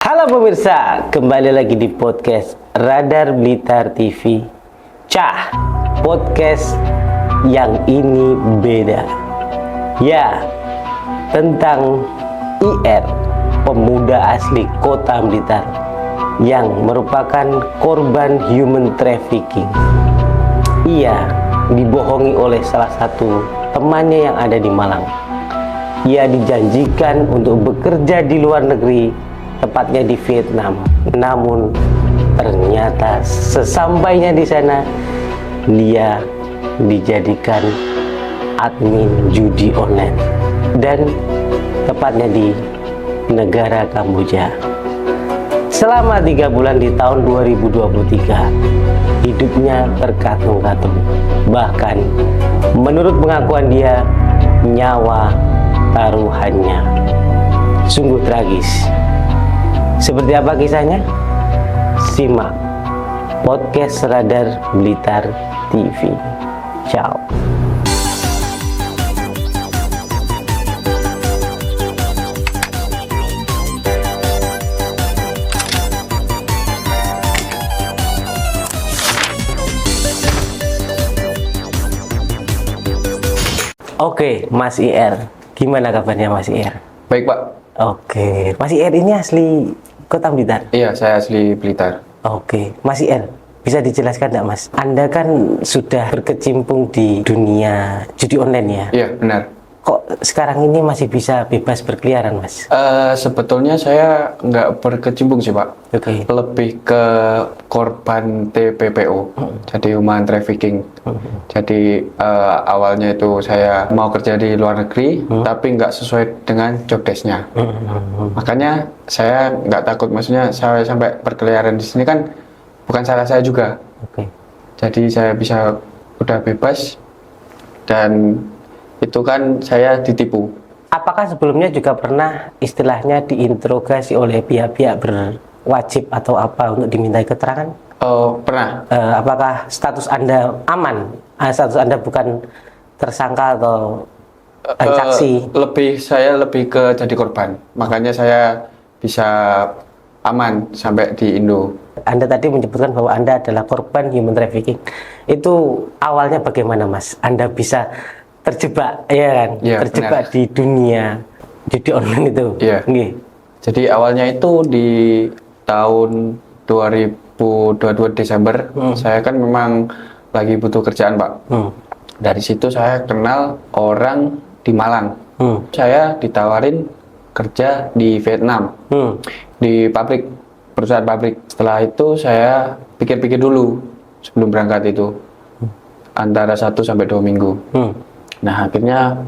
Halo pemirsa, kembali lagi di podcast Radar Blitar TV. Podcast yang ini beda. Ya, tentang IR, pemuda asli kota Blitar yang merupakan korban human trafficking. Ia dibohongi oleh salah satu temannya yang ada di Malang. Ia dijanjikan untuk bekerja di luar negeri, tepatnya di Vietnam. Namun ternyata sesampainya di sana dia dijadikan admin judi online dan tepatnya di negara Kamboja. Selama 3 bulan di tahun 2023 hidupnya terkatung-katung. Bahkan menurut pengakuan dia, nyawa taruhannya. Sungguh tragis. Seperti apa kisahnya? Simak podcast Radar Blitar TV. Ciao. Oke, Mas IR. Gimana kabarnya Mas IR? Baik, Pak. Oke, Mas IR ini asli Kota Blitar? Iya, saya asli Blitar. Oke, Mas IR, bisa dijelaskan enggak Mas? Anda kan sudah berkecimpung di dunia judi online ya? Iya, benar. Kok sekarang ini masih bisa bebas berkeliaran Mas? Sebetulnya saya nggak berkecimpung sih, Pak. Oke. Lebih ke korban TPPO, jadi human trafficking. Jadi awalnya itu saya mau kerja di luar negeri, tapi nggak sesuai dengan job desk-nya. Makanya saya nggak takut, maksudnya saya sampai berkeliaran di sini kan bukan salah saya juga. Oke. Jadi saya bisa udah bebas dan itu kan saya ditipu. Apakah sebelumnya juga pernah istilahnya diinterogasi oleh pihak-pihak berwajib atau apa untuk dimintai keterangan? Pernah. Apakah status Anda aman? Status Anda bukan tersangka atau saksi? Saya lebih ke jadi korban, makanya saya bisa aman sampai di Indo. Anda tadi menyebutkan bahwa Anda adalah korban human trafficking. Itu awalnya bagaimana Mas? Anda bisa terjebak, ya kan? Ya, terjebak benar. di dunia judi online itu. Iya. Nggih. Jadi awalnya itu di tahun 2022 Desember, saya kan memang lagi butuh kerjaan, Pak. Dari situ saya kenal orang di Malang. Saya ditawarin kerja di Vietnam, di perusahaan pabrik. Setelah itu saya pikir-pikir dulu sebelum berangkat itu, antara 1 sampai 2 minggu. Nah, akhirnya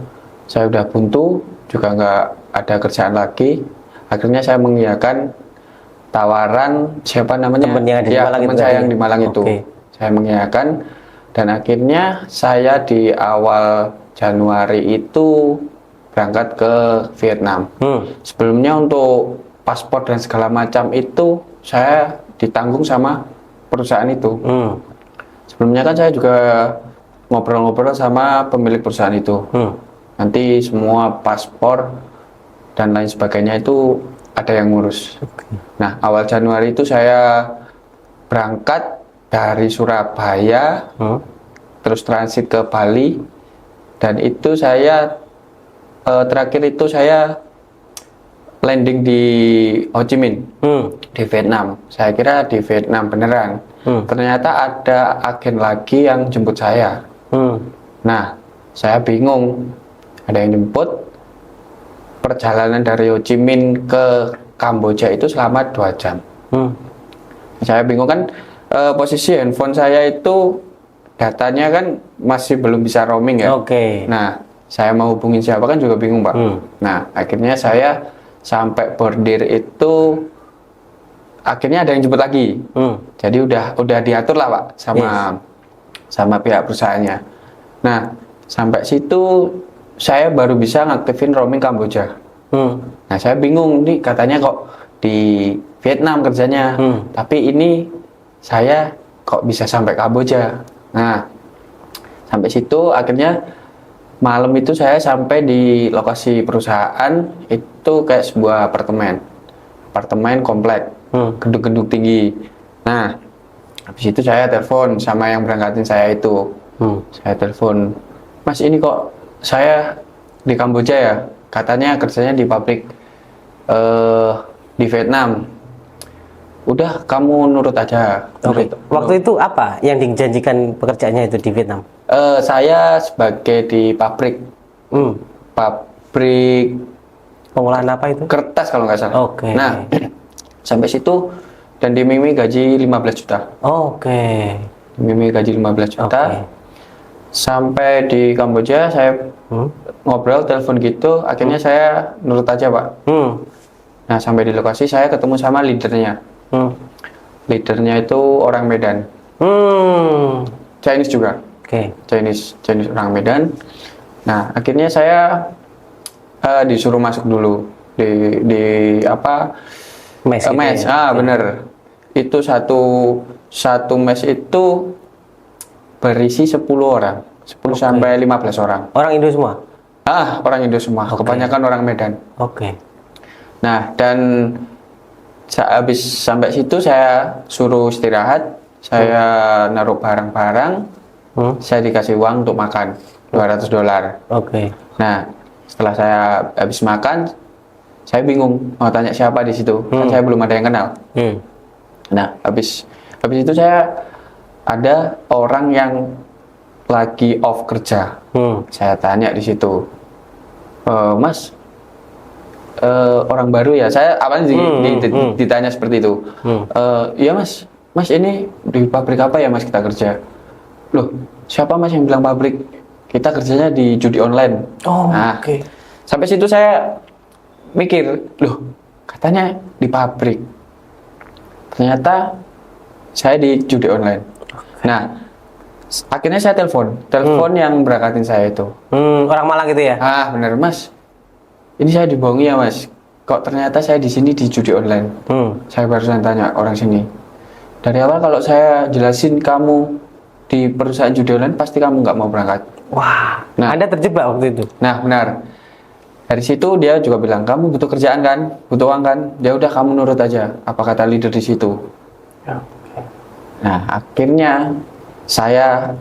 saya udah buntu, juga nggak ada kerjaan lagi. Akhirnya saya mengiyakan tawaran siapa namanya? Teman yang ada di Malang teman itu saya tadi? yang di Malang itu. Oke. Saya mengiyakan dan akhirnya saya di awal Januari itu berangkat ke Vietnam. Sebelumnya untuk paspor dan segala macam itu saya ditanggung sama perusahaan itu. Sebelumnya kan saya juga ngobrol-ngobrol sama pemilik perusahaan itu. Nanti semua paspor dan lain sebagainya itu ada yang ngurus. Nah, awal Januari itu saya berangkat dari Surabaya, terus transit ke Bali, dan itu saya terakhir itu saya landing di Ho Chi Minh, di Vietnam. Saya kira di Vietnam beneran. Ternyata ada agen lagi yang jemput saya. Nah, saya bingung. Ada yang jemput. Perjalanan dari Ho Chi Minh ke Kamboja itu selama 2 jam. Saya bingung kan, posisi handphone saya itu datanya kan masih belum bisa roaming ya. Oke. Nah, saya mau hubungin siapa kan juga bingung, Pak. Nah, akhirnya saya sampai border itu akhirnya ada yang jemput lagi. Jadi udah diatur lah, Pak, sama pihak perusahaannya. Nah, sampai situ saya baru bisa ngaktifin roaming Kamboja. Nah, saya bingung nih, katanya kok di Vietnam kerjanya, tapi ini saya kok bisa sampai Kamboja. Nah, sampai situ akhirnya malam itu saya sampai di lokasi perusahaan itu kayak sebuah apartemen. apartemen komplek, gedung-gedung tinggi. Nah, habis itu saya telepon sama yang berangkatin saya itu. Saya telepon, Mas ini kok saya di Kamboja ya? Katanya kerjanya di pabrik di Vietnam. Udah, kamu nurut aja. Oke. Waktu itu apa yang dijanjikan pekerjaannya itu di Vietnam? Saya sebagai di pabrik, pabrik Pengolahan apa itu? kertas kalau nggak salah. Oke. Nah, sampai situ dan dimimi gaji 15 juta. Oke. Dimimi gaji 15 juta. Oke. Sampai di Kamboja saya ngobrol, telepon gitu. Akhirnya saya nurut aja, Pak. Nah, sampai di lokasi saya ketemu sama leadernya. Leadernya itu orang Medan. Chinese juga. Oke. Chinese orang Medan. Nah, akhirnya saya disuruh masuk dulu di apa? Mes. Gitu Mes. ya? Bener. Itu satu mes itu berisi 10 orang. 10 sampai 15 orang. Orang Indo semua? Orang Indo semua. Kebanyakan orang Medan. Oke. Nah, dan habis sampai situ saya suruh istirahat, saya naruh barang-barang, saya dikasih uang untuk makan $200. Oke. Nah, setelah saya habis makan, saya bingung mau tanya siapa di situ, kan saya belum ada yang kenal. Nah, habis itu saya ada orang yang lagi off kerja. Saya tanya di situ, Mas. Orang baru ya, saya apa sih ditanya seperti itu. Iya Mas ini di pabrik apa ya Mas kita kerja? Loh, siapa Mas yang bilang pabrik? Kita kerjanya di judi online. Oke. Sampai situ saya mikir, loh katanya di pabrik, ternyata saya di judi online. Nah, akhirnya saya telepon yang berangkatin saya itu. Orang Malang gitu ya? Bener Mas. Ini saya dibohongi ya Mas. Kok ternyata saya di sini di judi online. Saya barusan tanya orang sini. Dari awal kalau saya jelasin kamu di perusahaan judi online, pasti kamu nggak mau berangkat. Wah. Nah, Anda terjebak waktu itu. Nah benar. Dari situ dia juga bilang, kamu butuh kerjaan kan, butuh uang kan. Ya udah kamu nurut aja. Apa kata leader di situ. Nah akhirnya saya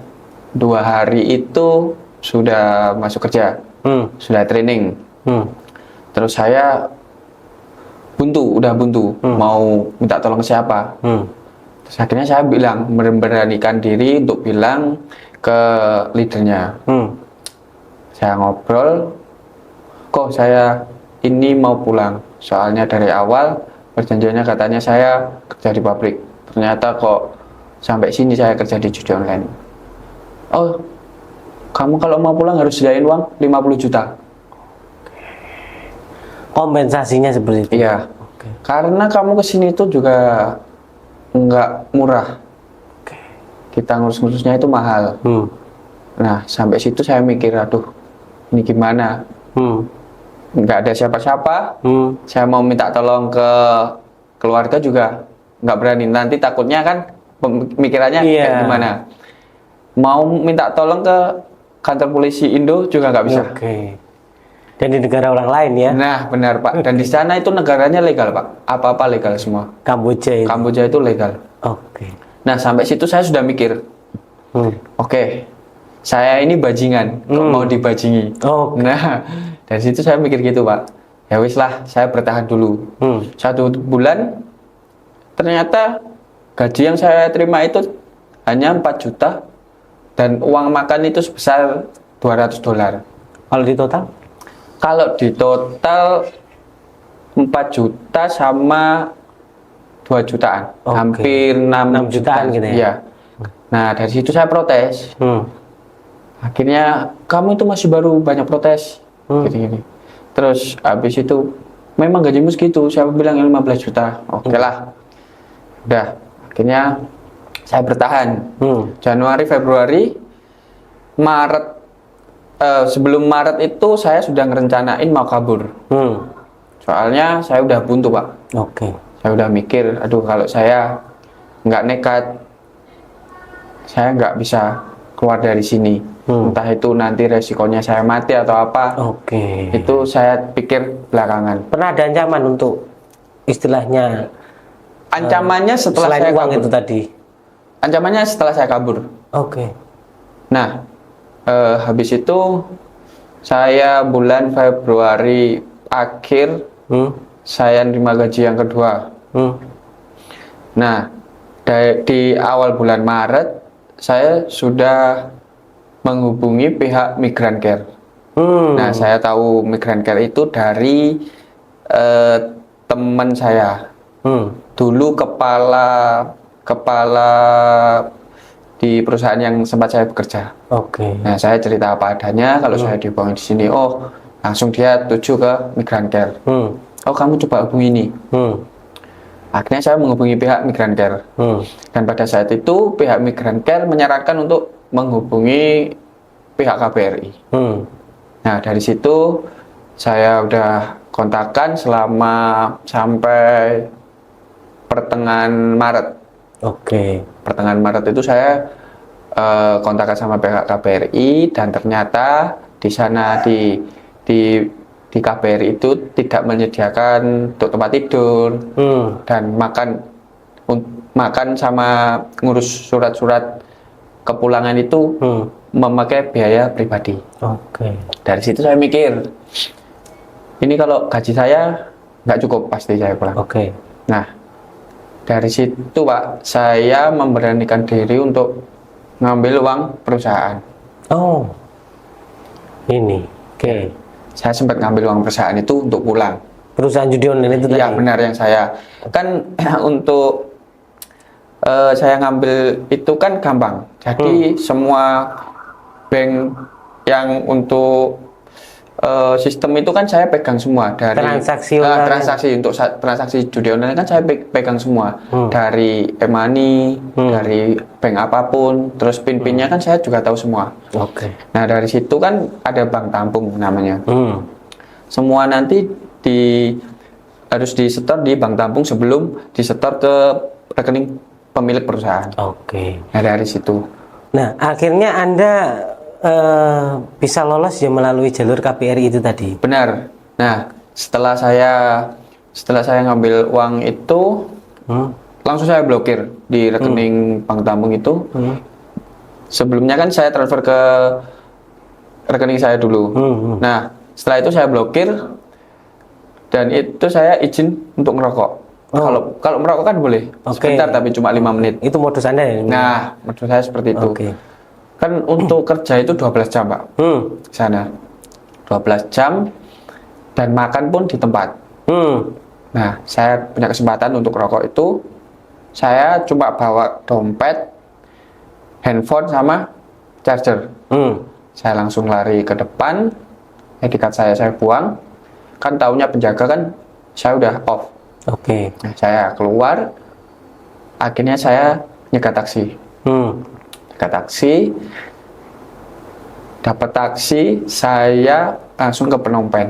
2 hari itu sudah masuk kerja, sudah training. Terus saya udah buntu, mau minta tolong ke siapa. Terus akhirnya saya bilang, memberanikan diri untuk bilang ke leadernya. Saya ngobrol, kok saya ini mau pulang, soalnya dari awal perjanjiannya katanya saya kerja di pabrik, ternyata kok sampai sini saya kerja di judi online. Oh, kamu kalau mau pulang harus sediain uang 50 juta. Kompensasinya seperti itu? Iya. Karena kamu kesini itu juga nggak murah. Kita ngurus-ngurusnya itu mahal. Nah, sampai situ saya mikir, aduh, ini gimana? Nggak ada siapa-siapa. Saya mau minta tolong ke keluarga juga nggak berani. Nanti takutnya kan pemikirannya kayak gimana? Mau minta tolong ke kantor polisi Indo juga nggak bisa. Dan di negara orang lain ya? Nah, benar Pak. Dan di sana itu negaranya legal Pak. Apa-apa legal semua. Kamboja itu legal. Nah, sampai situ saya sudah mikir. Oke, saya ini bajingan. Kok mau dibajingi? Nah, dari situ saya mikir gitu Pak. Ya wis lah, saya bertahan dulu. 1 bulan, ternyata gaji yang saya terima itu hanya 4 juta. Dan uang makan itu sebesar $200. Kalau di total? Kalau di total 4 juta sama 2 jutaan, hampir 6 jutaan gitu ya? Iya. Nah, dari situ saya protes. Akhirnya, kamu itu masih baru banyak protes. Gini-gini. Terus, habis itu, memang gajimu segitu, saya bilang 15 juta. Oke lah. Udah, akhirnya saya bertahan. Januari, Februari, Maret, sebelum Maret itu saya sudah ngerencanain mau kabur. Soalnya saya udah buntu Pak. Saya udah mikir, aduh kalau saya nggak nekat, saya nggak bisa keluar dari sini. Entah itu nanti resikonya saya mati atau apa. Itu saya pikir belakangan. Pernah ada ancaman untuk istilahnya Ancamannya setelah selain saya uang kabur. itu tadi? Ancamannya setelah saya kabur. Oke. Nah, habis itu saya bulan Februari akhir saya terima gaji yang kedua. Nah, di awal bulan Maret saya sudah menghubungi pihak Migrancare. Nah, saya tahu Migrancare itu dari teman saya. Dulu kepala di perusahaan yang sempat saya bekerja. Oke. Nah, saya cerita apa adanya. Kalau saya dibuangin di sini, oh langsung dia tuju ke Migrancare. Oh, kamu coba hubungi ini. Akhirnya saya menghubungi pihak Migrancare. Dan pada saat itu pihak Migrancare menyarankan untuk menghubungi pihak KBRI. Nah, dari situ saya udah kontakkan selama sampai pertengahan Maret. Oke. Pertengahan Maret itu saya kontakkan sama pihak KBRI dan ternyata di sana di KBRI itu tidak menyediakan untuk tempat tidur dan makan sama ngurus surat-surat kepulangan itu memakai biaya pribadi. Oke. Dari situ saya mikir, ini kalau gaji saya nggak cukup pasti saya pulang. Oke. Nah, dari situ Pak, saya memberanikan diri untuk ngambil uang perusahaan. Oh, ini. Oke. Saya sempat ngambil uang perusahaan itu untuk pulang. Perusahaan judi online itu tadi? Iya benar yang saya. Kan untuk saya ngambil itu kan gampang. Jadi semua bank yang untuk sistem itu kan saya pegang semua dari transaksi untuk transaksi judi online kan saya pegang semua dari e-money, dari bank apapun, terus pin-pinnya kan saya juga tahu semua. Oke. Nah, dari situ kan ada bank tampung namanya. Semua nanti harus disetor di bank tampung sebelum disetor ke rekening pemilik perusahaan. Oke. Nah, dari situ. Nah, akhirnya Anda bisa lolos ya melalui jalur KBRI itu tadi? Benar. Nah, setelah saya ngambil uang itu, langsung saya blokir di rekening bank tampung itu. Sebelumnya kan saya transfer ke rekening saya dulu. Nah, setelah itu saya blokir dan itu saya izin untuk merokok. Kalau merokok kan boleh, sebentar tapi cuma 5 menit. Itu modus Anda ya? Nah, modus saya seperti itu. Kan untuk kerja itu 12 jam Pak, sana 12 jam dan makan pun di tempat. Nah, saya punya kesempatan untuk rokok itu, saya cuma bawa dompet, handphone sama charger. Saya langsung lari ke depan, ID card saya buang, kan taunya penjaga kan saya udah off. Oke. Nah, saya keluar, akhirnya saya nyegat taksi. Dapat taksi, saya langsung ke Phnom Penh.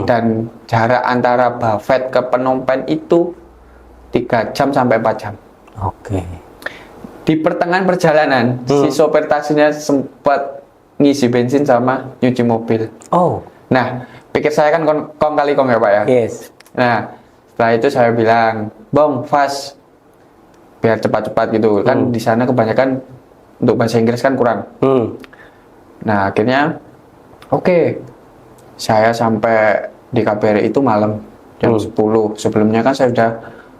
Dan jarak antara Buffet ke Phnom Penh itu 3 jam sampai 4 jam. Oke. Di pertengahan perjalanan, si sopir taksinya sempat ngisi bensin sama nyuci mobil. Oh. Nah, pikir saya kan kong kali kong ya Pak ya? Yes. Nah, setelah itu saya bilang, "Bang, fast, biar cepat-cepat gitu." Kan di sana kebanyakan untuk bahasa Inggris kan kurang. Nah, akhirnya oke. Saya sampai di KBRI itu malam jam 10. Sebelumnya kan saya sudah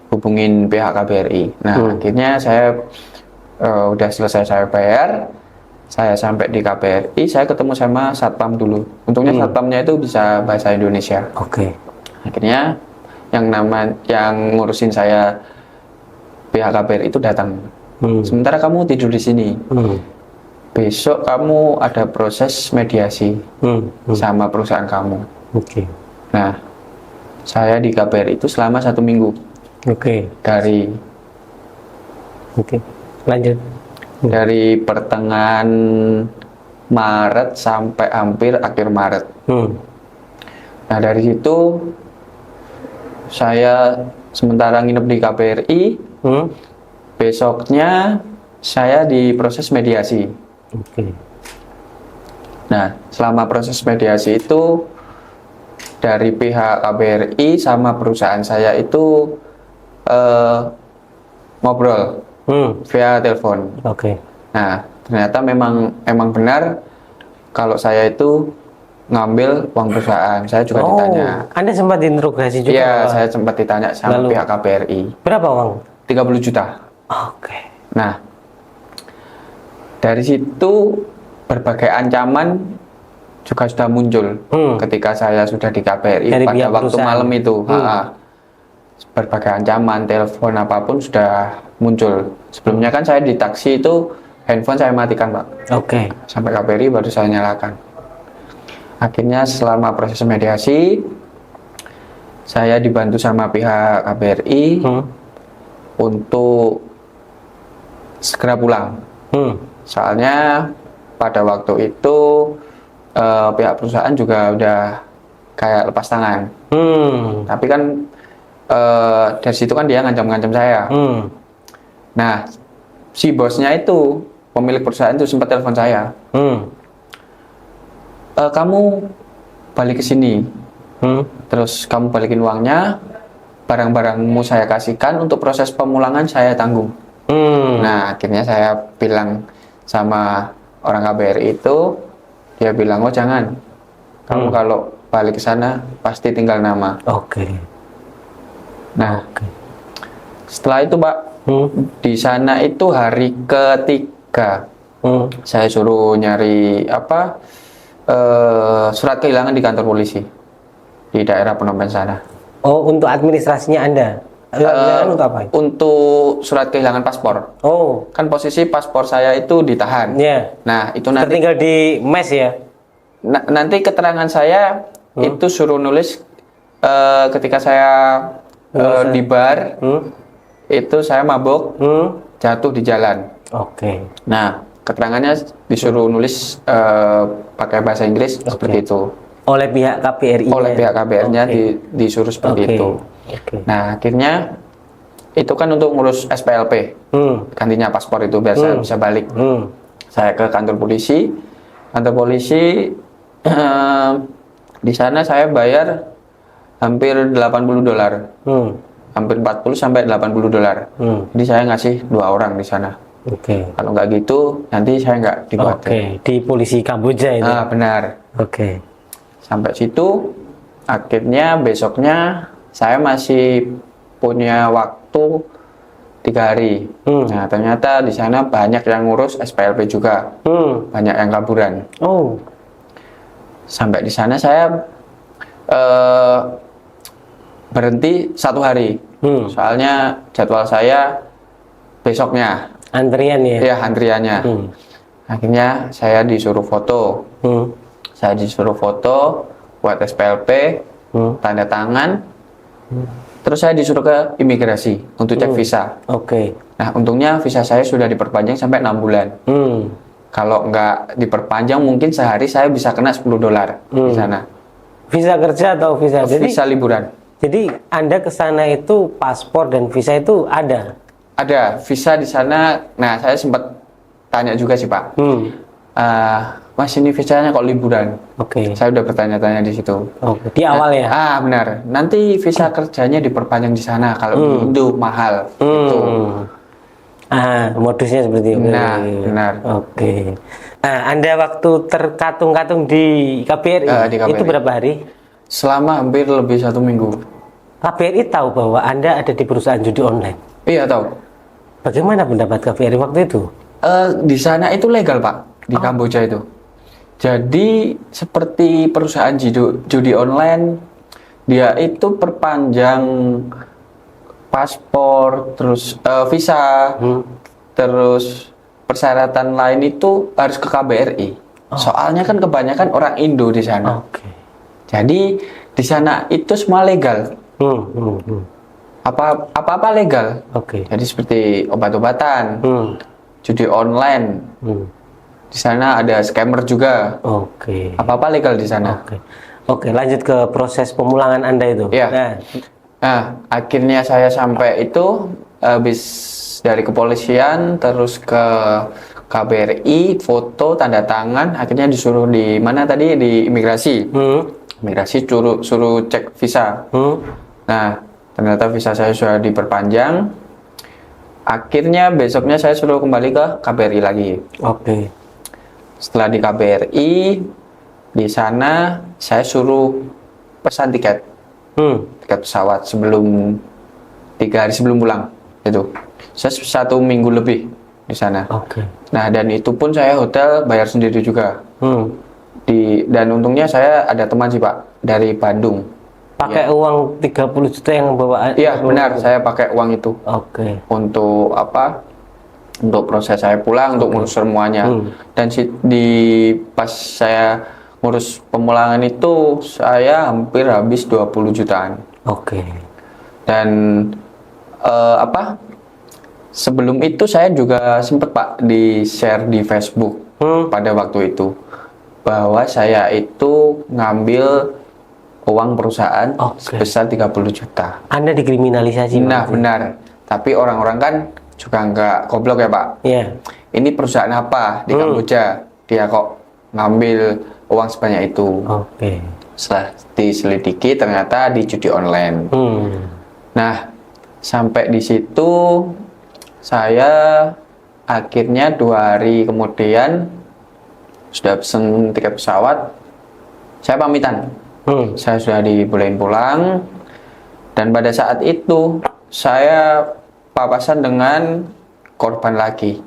hubungin pihak KBRI. Nah, akhirnya saya udah selesai saya bayar. Saya sampai di KBRI, saya ketemu sama satpam dulu. Untungnya satpamnya itu bisa bahasa Indonesia. Oke. Akhirnya yang ngurusin saya pihak KBRI itu datang. Sementara kamu tidur di sini. Besok kamu ada proses mediasi sama perusahaan kamu. Oke. Nah, saya di KBRI itu selama 1 minggu. Oke. Oke. Lanjut. Dari pertengahan Maret sampai hampir akhir Maret. Nah, dari situ saya sementara nginep di KBRI. Besoknya saya diproses mediasi. Oke. Nah, selama proses mediasi itu dari pihak KBRI sama perusahaan saya itu ngobrol via telepon. Oke. Nah, ternyata memang benar kalau saya itu ngambil uang perusahaan. Saya juga ditanya. Anda sempat diinterogasi juga? Iya, saya sempat ditanya sama pihak KBRI. Berapa uang? 30 juta. Oke. Nah, dari situ berbagai ancaman juga sudah muncul ketika saya sudah di KBRI dari pada waktu perusahaan. malam itu. Berbagai ancaman, telepon apapun sudah muncul. Sebelumnya kan saya di taksi itu handphone saya matikan, Pak. Oke. Sampai KBRI baru saya nyalakan. Akhirnya selama proses mediasi, saya dibantu sama pihak KBRI untuk segera pulang. Soalnya pada waktu itu pihak perusahaan juga udah kayak lepas tangan. Tapi kan dari situ kan dia ngancam-ngancam saya. Nah, si bosnya itu, pemilik perusahaan itu sempat telepon saya. Kamu balik ke sini, terus kamu balikin uangnya, barang-barangmu saya kasihkan, untuk proses pemulangan saya tanggung. Nah, akhirnya saya bilang sama orang KBRI itu, dia bilang, oh jangan, kamu kalau balik ke sana pasti tinggal nama. Oke. Nah, setelah itu Pak, di sana itu hari ketiga, saya suruh nyari surat kehilangan di kantor polisi di daerah Phnom Penh sana. Oh, untuk administrasinya Anda? Untuk apa? Untuk surat kehilangan paspor. Oh, Kan posisi paspor saya itu ditahan. ya. Nah, itu nanti Tertinggal di mes ya? nanti keterangan saya itu suruh nulis ketika saya di bar, itu saya mabuk, jatuh di jalan. Oke. Nah, keterangannya disuruh nulis pakai bahasa Inggris seperti itu. Oleh pihak KBRI? Oleh pihak KBR-nya disuruh seperti itu. Nah, akhirnya itu kan untuk ngurus SPLP, gantinya paspor itu biar saya bisa balik. Saya ke kantor polisi. Kantor polisi di sana saya bayar hampir $80. Hampir 40 sampai $80. Jadi saya ngasih 2 orang di sana. Oke. Kalau nggak gitu, nanti saya nggak dibuat. Oke, di polisi Kamboja itu? Benar. Oke. Sampai situ, akhirnya besoknya saya masih punya waktu 3 hari. Nah, ternyata di sana banyak yang ngurus SPLP juga. Banyak yang kaburan. Oh. Sampai di sana saya berhenti 1 hari. Soalnya jadwal saya besoknya. Antrian ya? Ya, antriannya. Akhirnya saya disuruh foto. Saya disuruh foto buat SPLP, tanda tangan. Terus saya disuruh ke imigrasi untuk cek visa. Oke. Nah, untungnya visa saya sudah diperpanjang sampai 6 bulan. Kalau nggak diperpanjang, mungkin sehari saya bisa kena $10 di sana. Visa kerja atau visa? Visa liburan. Jadi Anda ke sana itu paspor dan visa itu ada? Ada visa di sana. Nah, saya sempat tanya juga sih Pak. Mas, ini visanya kok liburan? Oke. Saya udah bertanya-tanya di situ. Oke. Di awal ya? Benar. Nanti visa kerjanya diperpanjang di sana. Kalau di Indo mahal. Gitu. Modusnya seperti itu. Nah, benar. Oke. Nah, Anda waktu terkatung-katung di KBRI, di KBRI itu berapa hari? Selama hampir lebih 1 minggu. KBRI tahu bahwa Anda ada di perusahaan judi online? Iya, tahu. Bagaimana pendapat KBRI waktu itu? Di sana itu legal Pak, di Kamboja itu. Jadi seperti perusahaan judi online, dia itu perpanjang paspor, terus visa, terus persyaratan lain itu harus ke KBRI. Soalnya kan kebanyakan orang Indo di sana. Jadi di sana itu semua legal. Apa-apa legal. Jadi seperti obat-obatan, judi online. Di sana ada scammer juga. Apa-apa legal di sana. Oke, lanjut ke proses pemulangan Anda itu. Iya. Nah, akhirnya saya sampai itu habis dari kepolisian terus ke KBRI, foto, tanda tangan, akhirnya disuruh di mana tadi, di imigrasi. Migrasi suruh cek visa. Hmm. Nah, ternyata visa saya sudah diperpanjang. Akhirnya besoknya saya suruh kembali ke KBRI lagi. Oke. Setelah di KBRI, di sana saya suruh pesan tiket pesawat sebelum 3 hari sebelum pulang. Itu saya 1 minggu lebih di sana. Oke. Nah, dan itu pun saya hotel bayar sendiri juga. Dan untungnya saya ada teman sih Pak dari Bandung. Pakai uang 30 juta yang bawa? Iya benar, saya pakai uang itu. Oke. Untuk apa? Untuk proses saya pulang, untuk ngurus semuanya. Dan pas saya ngurus pemulangan itu, saya hampir habis 20 jutaan. Oke. Dan sebelum itu saya juga sempat Pak di-share di Facebook pada waktu itu bahwa saya itu ngambil uang perusahaan sebesar 30 juta. Anda dikriminalisasi? Nah, benar. Tapi orang-orang kan juga nggak goblok ya, Pak. Iya. Ini perusahaan apa di Kamboja? Dia kok ngambil uang sebanyak itu? Oke. Setelah diselidiki, ternyata di judi online. Nah, sampai di situ saya akhirnya 2 hari kemudian sudah pesen tiket pesawat. Saya pamitan. Saya sudah dibolehin pulang, dan pada saat itu saya papasan dengan korban lagi,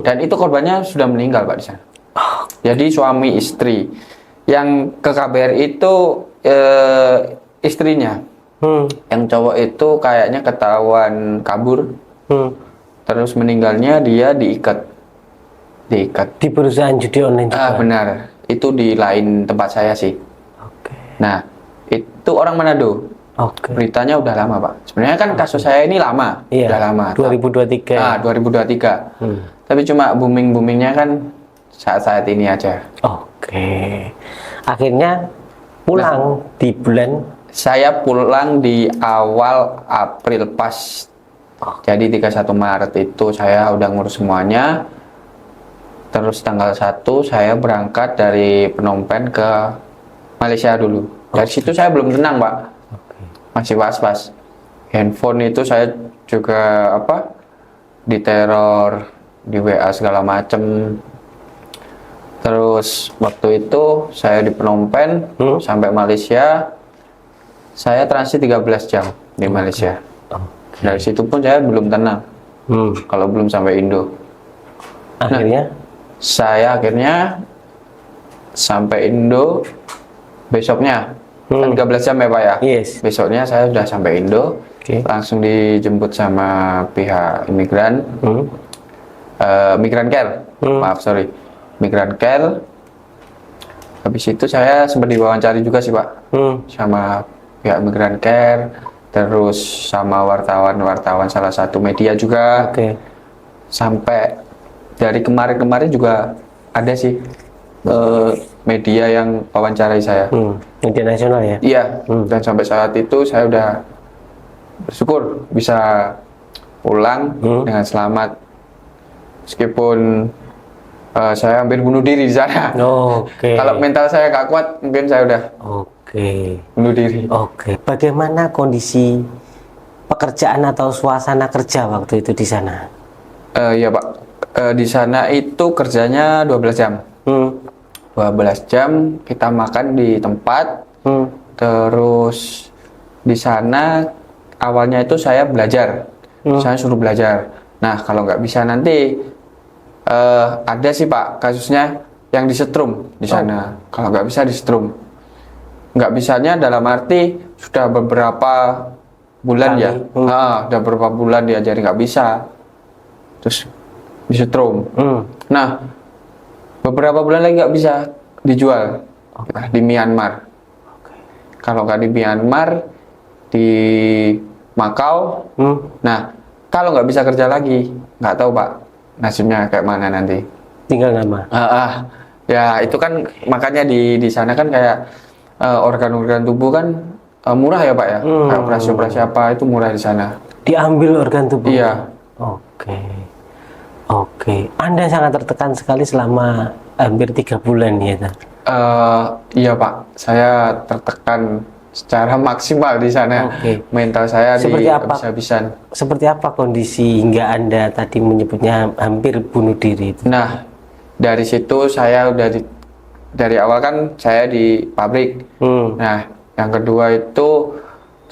dan itu korbannya sudah meninggal Pak di sana. Jadi suami istri yang ke KBRI itu istrinya, yang cowok itu kayaknya ketahuan kabur, terus meninggalnya dia diikat di perusahaan judi online juga. Benar, itu di lain tempat saya sih. Nah, itu orang Manado. Beritanya udah lama, Pak. Sebenarnya kan kasus saya ini lama, udah lama. 2023. 2023. Tapi cuma boomingnya kan saat-saat ini aja. Akhirnya pulang di bulan? Saya pulang di awal April pas. Jadi 31 Maret itu saya udah ngurus semuanya. Terus tanggal 1 saya berangkat dari Phnom Penh ke Malaysia dulu. Dari situ saya belum tenang, Pak. Masih was-was. Handphone itu saya juga diteror, di WA segala macem. Terus waktu itu saya di Phnom Penh sampai Malaysia, saya transit 13 jam di Malaysia. Dari situ pun saya belum tenang. Kalau belum sampai Indo. Akhirnya? Saya akhirnya sampai Indo besoknya, kan 13 jam ya Pak ya? Yes. Besoknya saya sudah sampai Indo, langsung dijemput sama pihak imigran, Migran Care, Migran Care. Habis itu saya sempat diwawancari juga sih Pak, sama pihak Migran Care, terus sama wartawan salah satu media juga. Sampai dari kemarin juga ada sih media yang wawancarai saya. Media nasional ya? Iya. Dan sampai saat itu saya udah bersyukur bisa pulang dengan selamat. Meskipun saya hampir bunuh diri di sana. Kalau mental saya gak kuat, mungkin saya udah bunuh diri. Bagaimana kondisi pekerjaan atau suasana kerja waktu itu di sana? Iya Pak. Di sana itu kerjanya 12 jam. 12 jam kita makan di tempat. Terus di sana awalnya itu saya belajar. Saya suruh belajar. Nah, kalau nggak bisa nanti ada sih Pak kasusnya yang disetrum di sana. Kalau nggak bisa disetrum. Nggak bisanya dalam arti sudah beberapa bulan ya. Udah beberapa bulan diajari nggak bisa. Terus disetrum. Nah, beberapa bulan lagi nggak bisa dijual di Myanmar. Kalau nggak di Myanmar, di Makau. Nah, kalau nggak bisa kerja lagi, nggak tahu Pak nasibnya kayak mana nanti. Tinggal nama. Ya itu kan makanya di sana kan kayak organ-organ tubuh kan murah ya Pak ya. Kayak operasi-operasi apa itu murah di sana. Diambil organ tubuh. Iya. Anda sangat tertekan sekali selama hampir 3 bulan ya. Iya Pak, saya tertekan secara maksimal di sana. Oke. Mental saya Seperti apa? habis-habisan. Seperti apa kondisi hingga Anda tadi menyebutnya hampir bunuh diri itu? Nah, dari situ saya udah dari awal kan saya di pabrik. Nah, yang kedua itu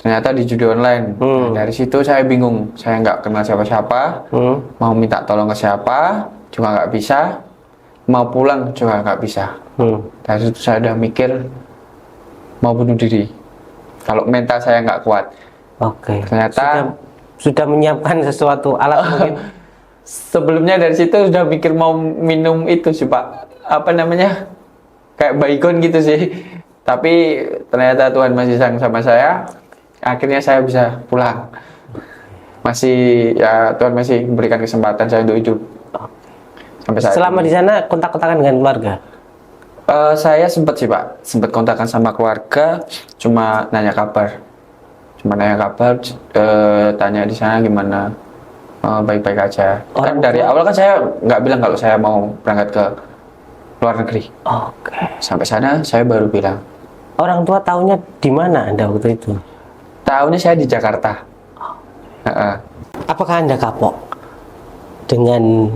ternyata di judi online. Nah, dari situ saya bingung, saya nggak kenal siapa-siapa, mau minta tolong ke siapa juga nggak bisa, mau pulang juga nggak bisa. Dari situ saya udah mikir mau bunuh diri. Kalau mental saya nggak kuat. Oke. Ternyata sudah menyiapkan sesuatu alat mungkin. sebelumnya dari situ sudah mikir mau minum itu sih Pak. Apa namanya? Kayak baygon gitu sih. Tapi ternyata Tuhan masih sayang sama saya. Akhirnya saya bisa pulang. Masih ya Tuhan masih memberikan kesempatan saya untuk hidup. Sampai saat Selama ini. di sana kontak-kontakan dengan keluarga? Saya sempat sih Pak, sempat kontakkan sama keluarga, cuma nanya kabar, tanya di sana gimana, baik-baik aja. Kan dari awal kan saya nggak bilang kalau saya mau berangkat ke luar negeri. Oke. Sampai sana saya baru bilang. Orang tua tahunya di mana Anda waktu itu? Tahunnya saya di Jakarta. Apakah Anda kapok dengan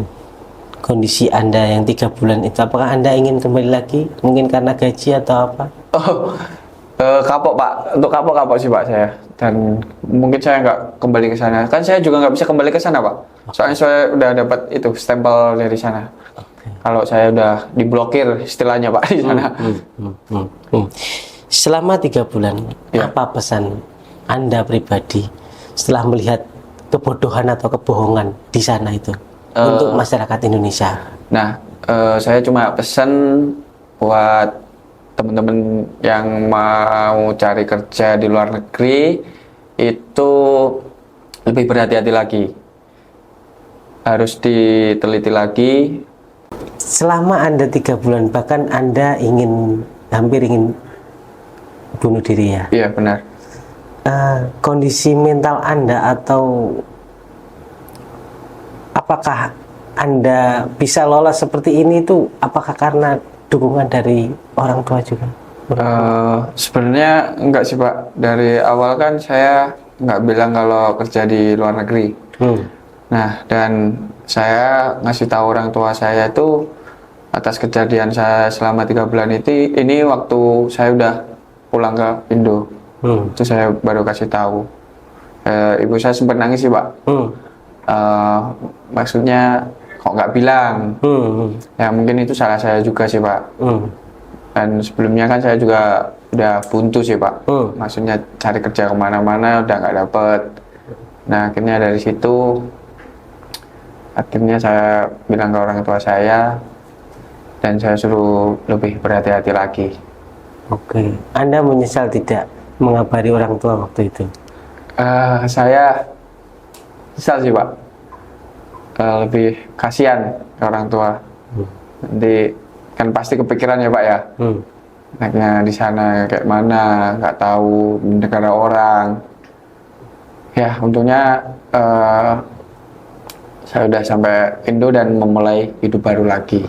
kondisi Anda yang 3 bulan itu? Apakah Anda ingin kembali lagi? Mungkin karena gaji atau apa? Kapok Pak, untuk kapok sih Pak saya. Dan mungkin saya nggak kembali ke sana. Kan saya juga nggak bisa kembali ke sana Pak. Soalnya saya udah dapat itu stempel dari sana. Kalau saya udah diblokir istilahnya Pak di sana. Selama 3 bulan, Ya. apa pesan Anda pribadi setelah melihat kebodohan atau kebohongan di sana itu untuk masyarakat Indonesia? Nah, saya cuma pesan buat teman-teman yang mau cari kerja di luar negeri itu lebih berhati-hati lagi. Harus diteliti lagi. Selama Anda 3 bulan, bahkan Anda hampir ingin bunuh diri ya? Iya, benar. Kondisi mental Anda atau apakah Anda bisa lolos seperti ini itu apakah karena dukungan dari orang tua juga? Sebenarnya enggak sih Pak. Dari awal kan saya nggak bilang kalau kerja di luar negeri. Nah, dan saya ngasih tahu orang tua saya itu atas kejadian saya selama 3 bulan ini waktu saya udah pulang ke Indo. Itu saya baru kasih tahu. Ibu saya sempat nangis sih Pak. Maksudnya kok nggak bilang? Ya mungkin itu salah saya juga sih Pak. Dan sebelumnya kan saya juga udah buntu sih Pak. Maksudnya cari kerja kemana-mana udah nggak dapet. Nah akhirnya dari situ saya bilang ke orang tua saya dan saya suruh lebih berhati-hati lagi. Oke. Anda menyesal tidak mengabari orang tua waktu itu? Saya nyesal sih Pak. Lebih kasihan ke orang tua. Nanti kan pasti kepikiran ya Pak ya. Anaknya di sana kayak mana, nggak tahu di negara orang. Ya untungnya saya udah sampai Indo dan memulai hidup baru lagi.